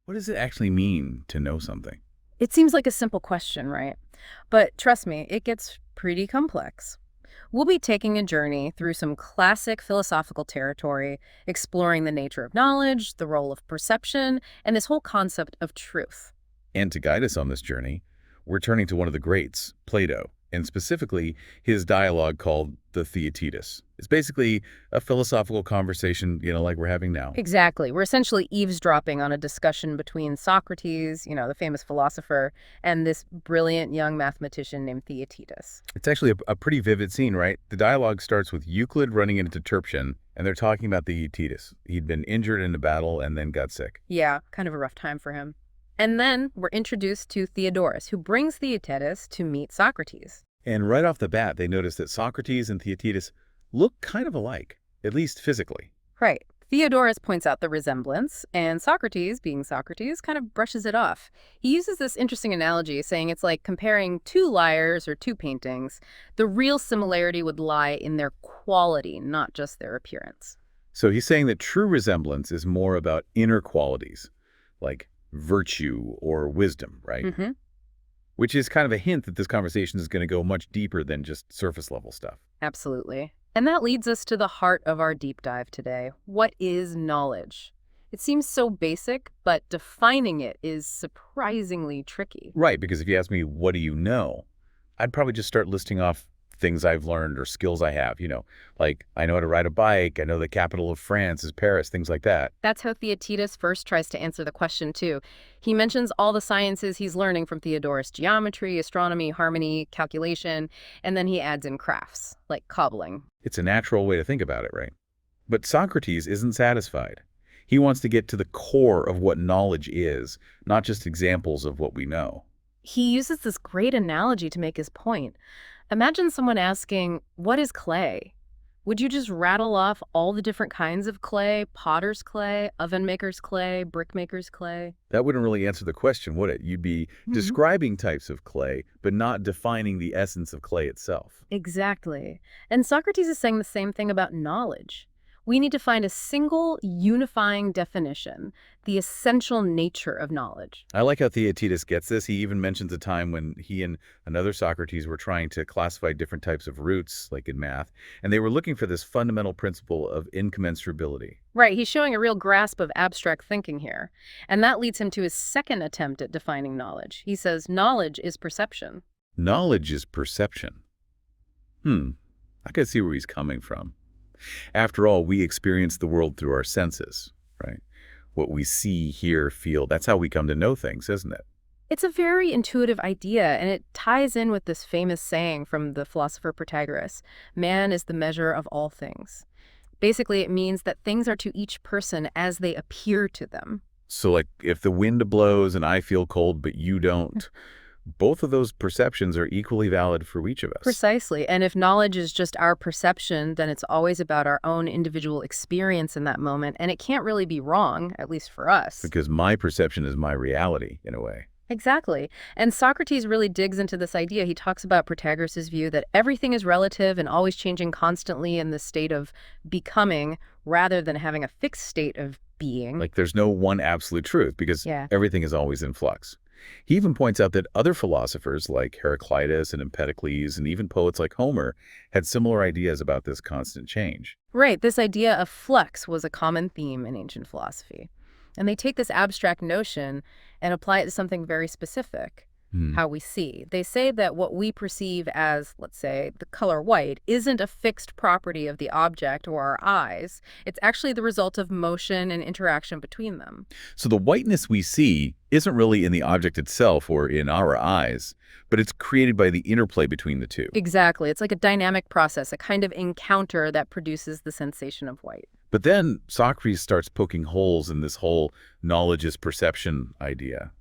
What does it actually mean to know something? It seems like a simple question, right? But trust me, it gets pretty complex. We'll be taking a journey through some classic philosophical territory, exploring the nature of knowledge, the role of perception, and this whole concept of truth. And to guide us on this journey, we're turning to one of the greats, Plato, and specifically his dialogue called the Theaetetus. It's basically a philosophical conversation, like we're having now. Exactly. We're essentially eavesdropping on a discussion between Socrates, the famous philosopher, and this brilliant young mathematician named Theaetetus. It's actually a pretty vivid scene, right? The dialogue starts with Euclid running into Terpsion, and they're talking about the Theaetetus. He'd been injured in a battle and then got sick. Yeah, kind of a rough time for him. And then we're introduced to Theodorus, who brings Theaetetus to meet Socrates. And right off the bat, they notice that Socrates and Theaetetus look kind of alike, at least physically. Right. Theodorus points out the resemblance, and Socrates, being Socrates, kind of brushes it off. He uses this interesting analogy, saying it's like comparing two lyres or two paintings. The real similarity would lie in their quality, not just their appearance. So he's saying that true resemblance is more about inner qualities, like virtue or wisdom, right? Mm-hmm. Which is kind of a hint that this conversation is going to go much deeper than just surface level stuff. Absolutely. And that leads us to the heart of our deep dive today. What is knowledge? It seems so basic, but defining it is surprisingly tricky. Right, because if you ask me, what do you know? I'd probably just start listing off things I've learned or skills I have, like I know how to ride a bike, I know the capital of France is Paris, things like that. That's how Theaetetus first tries to answer the question, too. He mentions all the sciences he's learning from Theodorus: geometry, astronomy, harmony, calculation, and then he adds in crafts, like cobbling. It's a natural way to think about it, right? But Socrates isn't satisfied. He wants to get to the core of what knowledge is, not just examples of what we know. He uses this great analogy to make his point. Imagine someone asking, what is clay? Would you just rattle off all the different kinds of clay: potter's clay, oven maker's clay, brick maker's clay? That wouldn't really answer the question, would it? You'd be describing types of clay, but not defining the essence of clay itself. Exactly. And Socrates is saying the same thing about knowledge. We need to find a single unifying definition, the essential nature of knowledge. I like how Theaetetus gets this. He even mentions a time when he and another Socrates were trying to classify different types of roots, like in math, and they were looking for this fundamental principle of incommensurability. Right, he's showing a real grasp of abstract thinking here. And that leads him to his second attempt at defining knowledge. He says knowledge is perception. Knowledge is perception. I can see where he's coming from. After all, we experience the world through our senses, right? What we see, hear, feel, that's how we come to know things, isn't it? It's a very intuitive idea, and it ties in with this famous saying from the philosopher Protagoras: man is the measure of all things. Basically, it means that things are to each person as they appear to them. So like if the wind blows and I feel cold but you don't, both of those perceptions are equally valid for each of us. Precisely. And if knowledge is just our perception, then it's always about our own individual experience in that moment, and it can't really be wrong, at least for us. Because my perception is my reality, in a way. Exactly. And Socrates really digs into this idea. He talks about Protagoras' view that everything is relative and always changing constantly in the state of becoming, rather than having a fixed state of being. Like there's no one absolute truth, because everything is always in flux. He even points out that other philosophers like Heraclitus and Empedocles and even poets like Homer had similar ideas about this constant change. Right, this idea of flux was a common theme in ancient philosophy. And they take this abstract notion and apply it to something very specific, how we see. They say that what we perceive as, let's say, the color white isn't a fixed property of the object or our eyes. It's actually the result of motion and interaction between them. So the whiteness we see isn't really in the object itself or in our eyes, but it's created by the interplay between the two. Exactly. It's like a dynamic process, a kind of encounter that produces the sensation of white. But then Socrates starts poking holes in this whole knowledge is perception idea.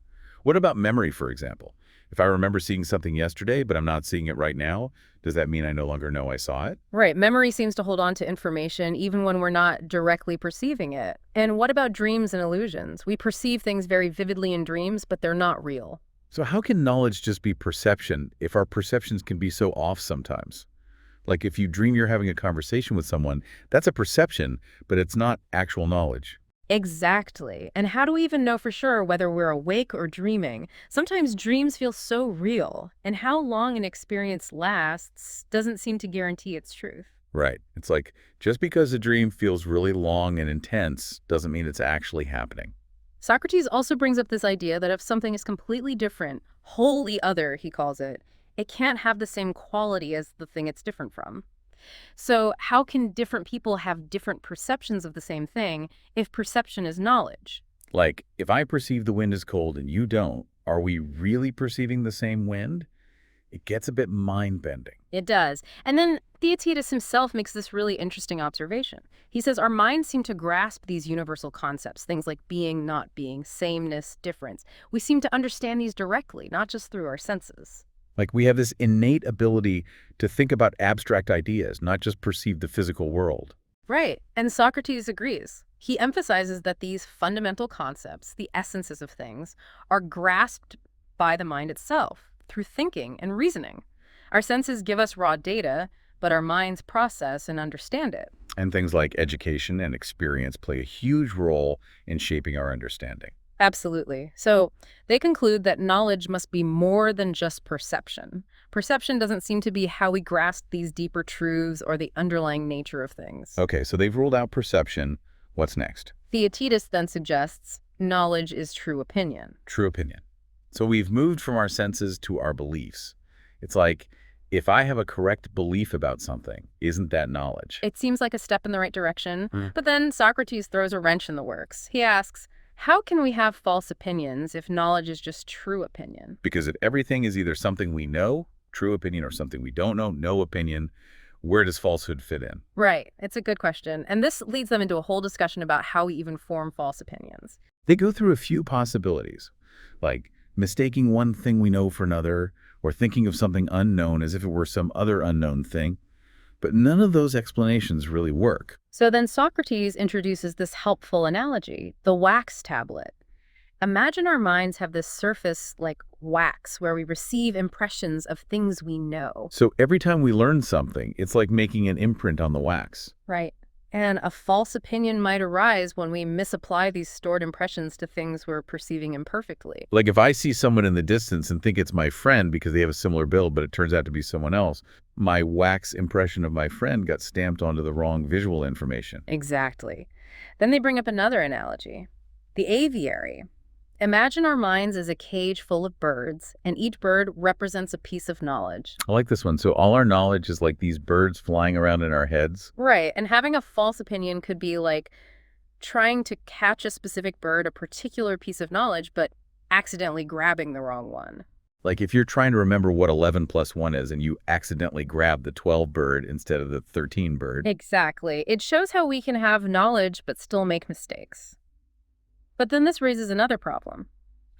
What about memory, for example? If I remember seeing something yesterday, but I'm not seeing it right now, does that mean I no longer know I saw it? Right. Memory seems to hold on to information even when we're not directly perceiving it. And what about dreams and illusions? We perceive things very vividly in dreams, but they're not real. So how can knowledge just be perception if our perceptions can be so off sometimes? Like if you dream you're having a conversation with someone, that's a perception, but it's not actual knowledge. Exactly. And how do we even know for sure whether we're awake or dreaming? Sometimes dreams feel so real, and how long an experience lasts doesn't seem to guarantee its truth. Right. It's like, just because a dream feels really long and intense doesn't mean it's actually happening. Socrates also brings up this idea that if something is completely different, wholly other, he calls it, it can't have the same quality as the thing it's different from. So, how can different people have different perceptions of the same thing if perception is knowledge? Like, if I perceive the wind as cold and you don't, are we really perceiving the same wind? It gets a bit mind-bending. It does. And then Theaetetus himself makes this really interesting observation. He says our minds seem to grasp these universal concepts, things like being, not being, sameness, difference. We seem to understand these directly, not just through our senses. Like, we have this innate ability to think about abstract ideas, not just perceive the physical world. Right. And Socrates agrees. He emphasizes that these fundamental concepts, the essences of things, are grasped by the mind itself through thinking and reasoning. Our senses give us raw data, but our minds process and understand it. And things like education and experience play a huge role in shaping our understanding. Absolutely. So they conclude that knowledge must be more than just perception. Perception doesn't seem to be how we grasp these deeper truths or the underlying nature of things. Okay, so they've ruled out perception. What's next? Theaetetus then suggests knowledge is true opinion. True opinion. So we've moved from our senses to our beliefs. It's like, if I have a correct belief about something, isn't that knowledge? It seems like a step in the right direction, but then Socrates throws a wrench in the works. He asks, how can we have false opinions if knowledge is just true opinion? Because if everything is either something we know, true opinion, or something we don't know, no opinion, where does falsehood fit in? Right. It's a good question. And this leads them into a whole discussion about how we even form false opinions. They go through a few possibilities, like mistaking one thing we know for another, or thinking of something unknown as if it were some other unknown thing. But none of those explanations really work. So then Socrates introduces this helpful analogy, the wax tablet. Imagine our minds have this surface like wax where we receive impressions of things we know. So every time we learn something, it's like making an imprint on the wax. Right. And a false opinion might arise when we misapply these stored impressions to things we're perceiving imperfectly. Like, if I see someone in the distance and think it's my friend because they have a similar build, but it turns out to be someone else, my wax impression of my friend got stamped onto the wrong visual information. Exactly. Then they bring up another analogy, the aviary. Imagine our minds as a cage full of birds, and each bird represents a piece of knowledge. I like this one. So all our knowledge is like these birds flying around in our heads. Right, and having a false opinion could be like trying to catch a specific bird, a particular piece of knowledge, but accidentally grabbing the wrong one. Like, if you're trying to remember what 11 plus 1 is and you accidentally grab the 12 bird instead of the 13 bird. Exactly. It shows how we can have knowledge but still make mistakes. But then this raises another problem.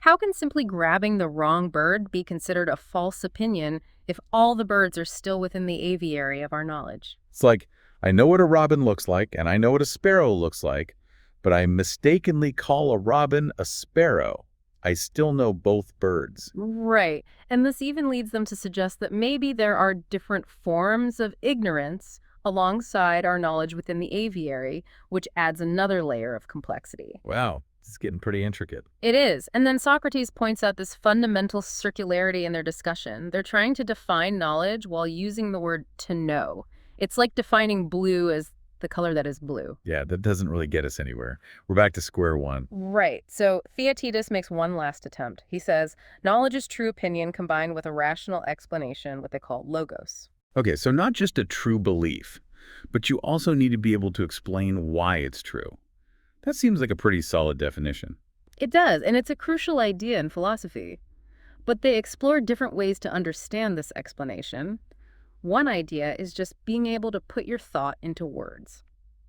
How can simply grabbing the wrong bird be considered a false opinion if all the birds are still within the aviary of our knowledge? It's like, I know what a robin looks like and I know what a sparrow looks like, but I mistakenly call a robin a sparrow. I still know both birds. Right. And this even leads them to suggest that maybe there are different forms of ignorance alongside our knowledge within the aviary, which adds another layer of complexity. Wow, this is getting pretty intricate. It is. And then Socrates points out this fundamental circularity in their discussion. They're trying to define knowledge while using the word to know. It's like defining blue as the color that is blue. Yeah, that doesn't really get us anywhere. We're back to square one. Right. So Theaetetus makes one last attempt. He says, knowledge is true opinion combined with a rational explanation, what they call logos. Okay, so not just a true belief, but you also need to be able to explain why it's true. That seems like a pretty solid definition. It does, and it's a crucial idea in philosophy. But they explore different ways to understand this explanation. One idea is just being able to put your thought into words.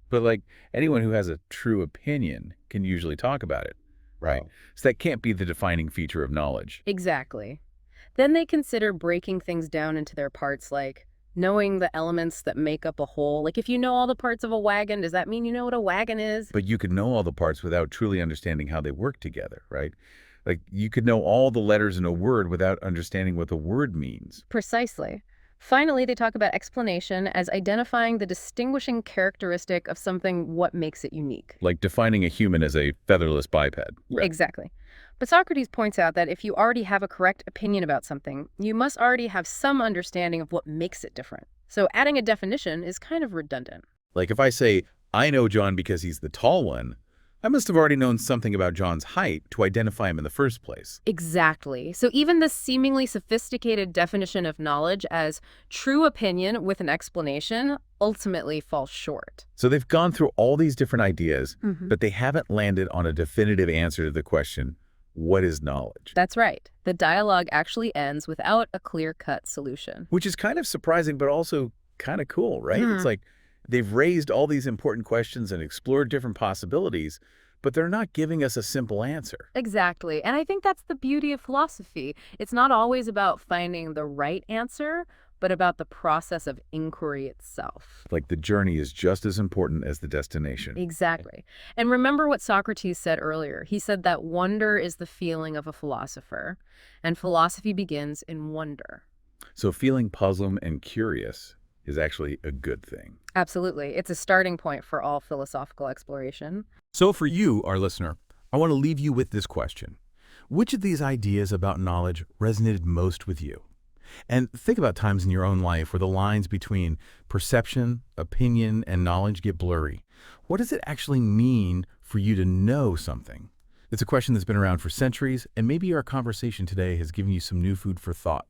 But like, anyone who has a true opinion can usually talk about it, right? Oh. So that can't be the defining feature of knowledge. Exactly. Then they consider breaking things down into their parts, like knowing the elements that make up a whole. Like, if you know all the parts of a wagon, does that mean you know what a wagon is? But you could know all the parts without truly understanding how they work together, right? Like, you could know all the letters in a word without understanding what the word means. Precisely. Finally, they talk about explanation as identifying the distinguishing characteristic of something, what makes it unique. Like defining a human as a featherless biped. Exactly. But Socrates points out that if you already have a correct opinion about something, you must already have some understanding of what makes it different. So adding a definition is kind of redundant. Like if I say, I know John because he's the tall one, I must have already known something about John's height to identify him in the first place. Exactly. So even the seemingly sophisticated definition of knowledge as true opinion with an explanation ultimately falls short. So they've gone through all these different ideas, Mhm. but they haven't landed on a definitive answer to the question, what is knowledge? That's right. The dialogue actually ends without a clear-cut solution. Which is kind of surprising, but also kind of cool, right? It's like they've raised all these important questions and explored different possibilities, but they're not giving us a simple answer. Exactly. And I think that's the beauty of philosophy. It's not always about finding the right answer, but about the process of inquiry itself. Like the journey is just as important as the destination. Exactly. And remember what Socrates said earlier. He said that wonder is the feeling of a philosopher, and philosophy begins in wonder. So feeling puzzled and curious is actually a good thing. Absolutely. It's a starting point for all philosophical exploration. So for you, our listener, I want to leave you with this question. Which of these ideas about knowledge resonated most with you? And think about times in your own life where the lines between perception, opinion, and knowledge get blurry. What does it actually mean for you to know something? It's a question that's been around for centuries, and maybe our conversation today has given you some new food for thought.